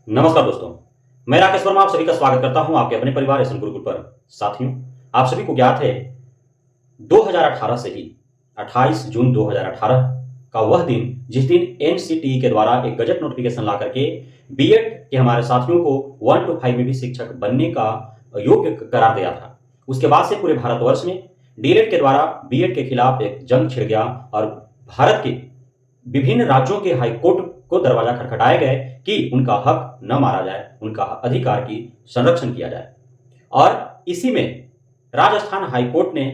नमस्कार दोस्तों, मैं राकेश वर्मा आप सभी का स्वागत करता हूं आपके अपने परिवार एसएन गुरुकुल पर। साथियों, आप सभी को ज्ञात है 2018 से ही 28 जून 2018 का वह दिन जिस दिन एनसीटीई के द्वारा एक गजट नोटिफिकेशन ला करके बीएड के हमारे साथियों को 1 to 5 में भी शिक्षक बनने का योग्य करार दिया था। उसके बाद से पूरे भारतवर्ष में डीएलएड के द्वारा बीएड के खिलाफ एक जंग छिड़ गया और भारत के विभिन्न राज्यों के हाईकोर्ट को दरवाजा खटखटाए गए कि उनका हक न मारा जाए, उनका अधिकार की संरक्षण किया जाए। और इसी में राजस्थान हाईकोर्ट ने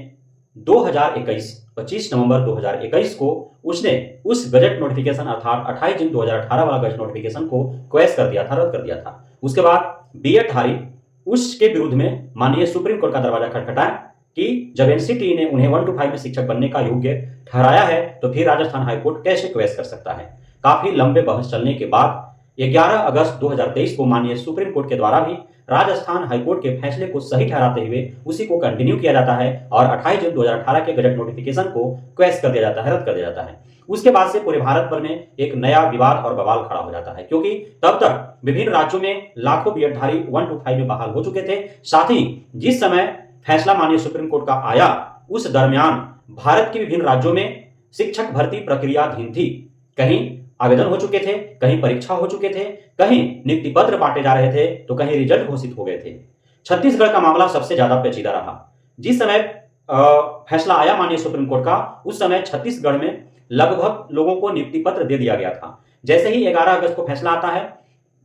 2021 25 नवंबर 2021 को उसने उस गजट नोटिफिकेशन अर्थात 28 जून 2018 वाला गजट नोटिफिकेशन को क्वैश कर दिया था, रद्द कर दिया था। उसके बाद बीएड धारी उसके विरुद्ध में माननीय सुप्रीम कोर्ट का दरवाजा खटखटाया कि जब एनसीटीई ने उन्हें 1 to 5 में शिक्षक बनने का योग्य ठहराया है तो फिर राजस्थान हाईकोर्ट कैसे क्वैश कर सकता है। काफी लंबे बहस चलने के बाद 11 अगस्त 2023 को माननीय सुप्रीम कोर्ट के द्वारा भी राजस्थान हाईकोर्ट के फैसले को सही ठहराते हुए उसी को कंटिन्यू किया जाता है और 28 जून 2018 के गजट नोटिफिकेशन को क्वैश कर दिया जाता है, रद्द कर दिया जाता है। उसके बाद से पूरे भारत भर में एक नया विवाद और बवाल खड़ा हो जाता है, क्योंकि तब तक विभिन्न राज्यों में लाखों बीएडधारी 1 to 5 में बहाल हो चुके थे। साथ ही जिस समय फैसला माननीय सुप्रीम कोर्ट का आया उस दरमियान भारत के विभिन्न राज्यों में शिक्षक भर्ती प्रक्रियाधीन थी। कहीं आवेदन हो चुके थे, कहीं परीक्षा हो चुके थे, कहीं नियुक्ति पत्र बांटे जा रहे थे, तो कहीं रिजल्ट घोषित हो गए थे। छत्तीसगढ़ का मामला सबसे ज्यादा पेचीदा रहा। जिस समय फैसला आया माननीय सुप्रीम कोर्ट का, उस समय छत्तीसगढ़ में लगभग लोगों को नियुक्ति पत्र दे दिया गया था। जैसे ही 11 अगस्त को फैसला आता है,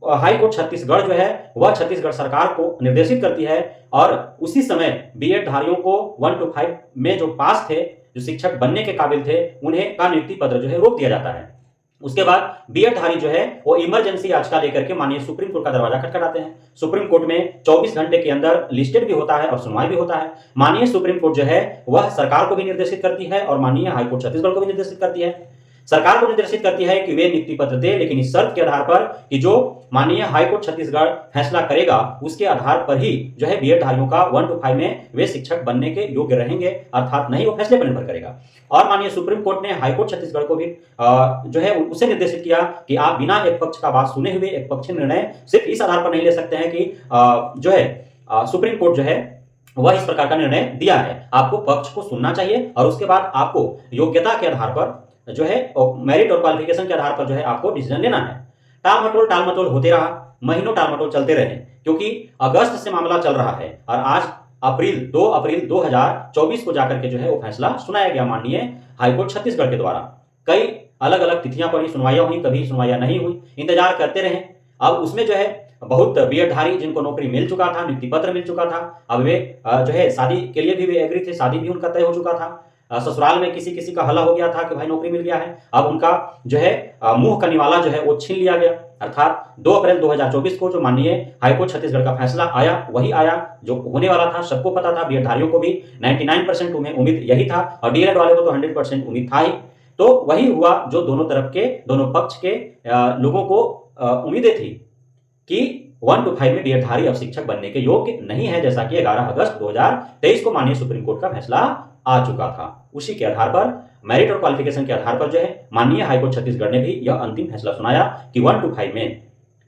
हाईकोर्ट छत्तीसगढ़ जो है वह छत्तीसगढ़ सरकार को निर्देशित करती है और उसी समय बीएड धारियों को 1 to 5 में जो पास थे, जो शिक्षक बनने के काबिल थे, उन्हें का नियुक्ति पत्र जो है रोक दिया जाता है। उसके बाद बीएड धारी जो है वो इमरजेंसी याचिका लेकर के माननीय सुप्रीम कोर्ट का दरवाजा खटखटाते हैं। सुप्रीम कोर्ट में 24 घंटे के अंदर लिस्टेड भी होता है और सुनवाई भी होता है। माननीय सुप्रीम कोर्ट जो है वह सरकार को भी निर्देशित करती है और माननीय हाईकोर्ट छत्तीसगढ़ को भी निर्देशित करती है। सरकार को निर्देशित करती है कि वे नियुक्ति पत्र दे, लेकिन इस शर्त के आधार पर कि जो माननीय हाईकोर्ट छत्तीसगढ़ फैसला करेगा उसके आधार पर ही जो है बीएड धारियों का 1 to 5 में वे शिक्षक बनने के योग्य रहेंगे, अर्थात नहीं वो फैसले पर निर्भर करेगा। और माननीय सुप्रीम कोर्ट ने हाईकोर्ट छत्तीसगढ़ को भी जो है उसे निर्देशित किया कि आप बिना एक पक्ष का बात सुने हुए एक पक्ष निर्णय सिर्फ इस आधार पर नहीं ले सकते हैं कि जो है सुप्रीम कोर्ट जो है वह इस प्रकार का निर्णय दिया है। आपको पक्ष को सुनना चाहिए और उसके बाद आपको योग्यता के आधार पर जो है मेरिट और क्वालिफिकेशन के आधार पर जो है आपको डिसीजन लेना है। टाल मटोल होते रहा, महीनों टाल मटोल चलते रहे, क्योंकि अगस्त से मामला चल रहा है और आज 2 अप्रैल 2024 को जाकर के जो है वो फैसला सुनाया गया माननीय हाईकोर्ट छत्तीसगढ़ के द्वारा। कई अलग अलग तिथियां पड़ी, सुनवाइयां हुई, कभी सुनवाइयां नहीं हुई, इंतजार करते रहे। अब उसमें जो है बहुत बीएडधारी जिनको नौकरी मिल चुका था, नियुक्ति पत्र मिल चुका था, अब वे जो है शादी के लिए भी वे एग्री थे, शादी भी उनका तय हो चुका था। ससुराल में किसी किसी का हल्ला हो गया था कि भाई नौकरी मिल गया है। अब उनका जो है मुंह का निवाला जो है वो छीन लिया गया, अर्थात 2 अप्रैल 2024 को जो माननीय हाईकोर्ट छत्तीसगढ़ का फैसला आया वही आया जो होने वाला था। सबको पता था, बीएडधारियों को भी 99% उम्मीद यही था और डीएलएड वाले को तो 100% उम्मीद था ही। तो वही हुआ जो दोनों तरफ के, दोनों पक्ष के लोगों को उम्मीदें थी कि 1 to 5 में बीएडधारी अब शिक्षक बनने के योग्य नहीं है, जैसा कि 11 अगस्त 2023 को माननीय सुप्रीम कोर्ट का फैसला आ चुका था। उसी के आधार पर मेरिट और क्वालिफिकेशन के आधार पर जो है माननीय हाईकोर्ट छत्तीसगढ़ ने भी यह अंतिम फैसला सुनाया कि 1 to 5 में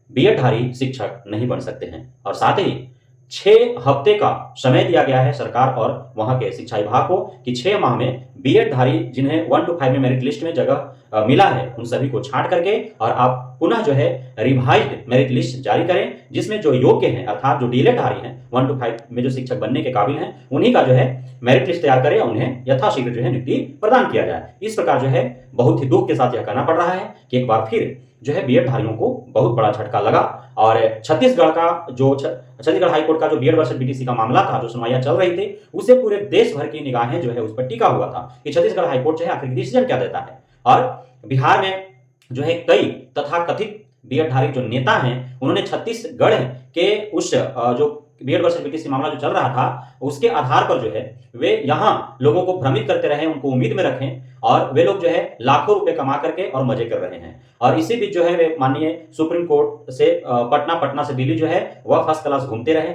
बीएडधारी शिक्षक नहीं बन सकते हैं और साथ ही 6 हफ्ते का समय दिया गया है सरकार और वहां के शिक्षा विभाग को कि 6 माह में बीएडधारी जिन्हें 1 to 5 में मेरिट लिस्ट में जगह मिला है उन सभी को छांट करके और आप पुनः जो है रिवाइज्ड मेरिट लिस्ट जारी करें, जिसमें जो योग्य हैं अर्थात जो डीएलएड हैं 1 to 5 में जो शिक्षक बनने के काबिल हैं उन्हीं का जो है मेरिट लिस्ट तैयार करें और उन्हें यथाशीघ्र जो है नियुक्ति प्रदान किया जाए। इस प्रकार जो है बहुत ही दुख के साथ यह कहना पड़ रहा है कि एक बार फिर जो है बीएड धारियों को बहुत बड़ा झटका लगा और छत्तीसगढ़ का जो छत्तीसगढ़ हाईकोर्ट का जो बीएड वर्सेस बीटीसी का मामला था, जो सुनवाइयां चल रही थी, उसे पूरे देश भर की निगाहें जो है उस पर टिका हुआ था कि छत्तीसगढ़ हाईकोर्ट जो है आखिर डिसीजन क्या देता है। और बिहार में जो है कई तथाकथित बीएडधारी जो नेता हैं उन्होंने छत्तीसगढ़ के उस जो बीएड वर्सेस बीटीसी मामला जो चल रहा था उसके आधार पर जो है वे यहाँ लोगों को भ्रमित करते रहे, उनको उम्मीद में रखें और वे लोग जो है लाखों रुपए कमा करके और मजे कर रहे हैं। और इसी बीच जो है वे माननीय सुप्रीम कोर्ट से पटना से दिल्ली जो है वह फर्स्ट क्लास घूमते रहे,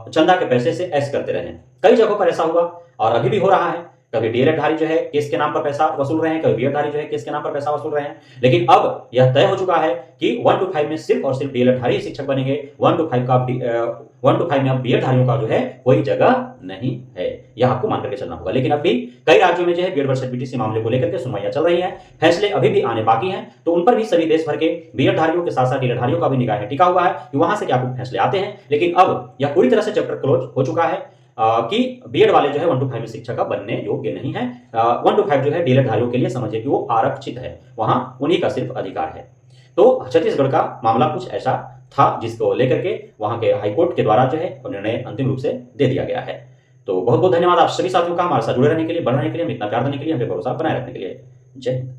चंदा के पैसे से ऐश करते रहे। कई जगहों पर ऐसा हुआ और अभी भी हो रहा है कभी डीएलएड धारी जो है केस के नाम पर पैसा वसूल रहे हैं, कभी बीएड धारी जो है केस के नाम पर पैसा वसूल रहे हैं। लेकिन अब यह तय हो चुका है कि 1 to 5 में सिर्फ और सिर्फ डीएलएड धारी शिक्षक बनेंगे। 1 to 5 में अब बीएड धारियों का जो है कोई जगह नहीं है, यह आपको मान करके चलना होगा। लेकिन अभी कई राज्यों में जो है बीएड वर्सेस बीटीसी मामले को लेकर के सुनवाइयां चल रही हैं, फैसले अभी भी आने बाकी हैं, तो उन पर भी सभी देश भर के बीएड धारियों के साथ साथ डीएलएड धारियों का भी निगाहें टिका हुआ है कि वहां से क्या कुछ फैसले आते हैं। लेकिन अब यह पूरी तरह से चैप्टर क्लोज हो चुका है कि बीएड वाले जो है 1 to 5 में शिक्षक का बनने योग्य नहीं है। 1 to 5 जो है डीएलएड धारियों के लिए समझिए कि वो आरक्षित है, वहां उन्हीं का सिर्फ अधिकार है। तो छत्तीसगढ़ का मामला कुछ ऐसा था जिसको लेकर के वहां के हाईकोर्ट के द्वारा जो है निर्णय अंतिम रूप से दे दिया गया है। तो बहुत बहुत धन्यवाद आप सभी साथियों का हमारे साथ जुड़े रहने के लिए, बने रहने के लिए, इतना प्यार देने के लिए, हमें भरोसा बनाए रखने के लिए। जय हिंद।